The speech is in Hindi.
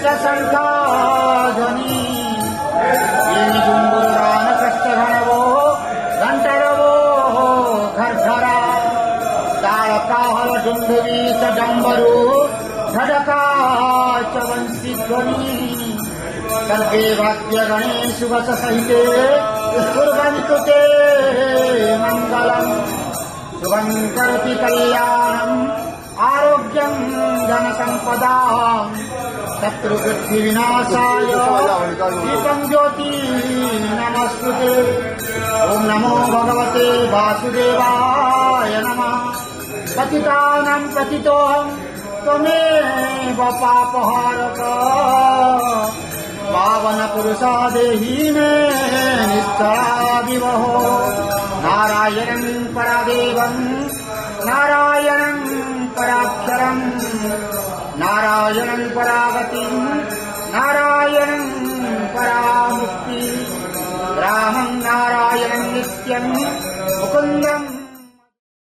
सशंखाध्वनि जुंबुरान कष्टघनवो घंटरवो घरघरा ताड़काहल डुंडुवी च डंबरू धड़का च वंशी ध्वनि सर्वे वाद्य गणेश वस सहिते कुर्वन्तु ते मंगलम् शुभं करोति कल्याणम् आरोग्यं धनसम्पदाम् शत्रुबुद्धिविनाशाय दीपं ज्योति नमस्तुते। ओम नमो भगवते वासुदेवाय नमः। पतितानां पतितोऽहं त्वमेव पापहारक पावन पुरुषा देहि मे निष्ठाविवहो। नारायणं परादेवं नारायणं पराक्षरं नारायणं परागतिं नारायणं परामुक्ति रामं नारायणं नित्यं मुकुन्दं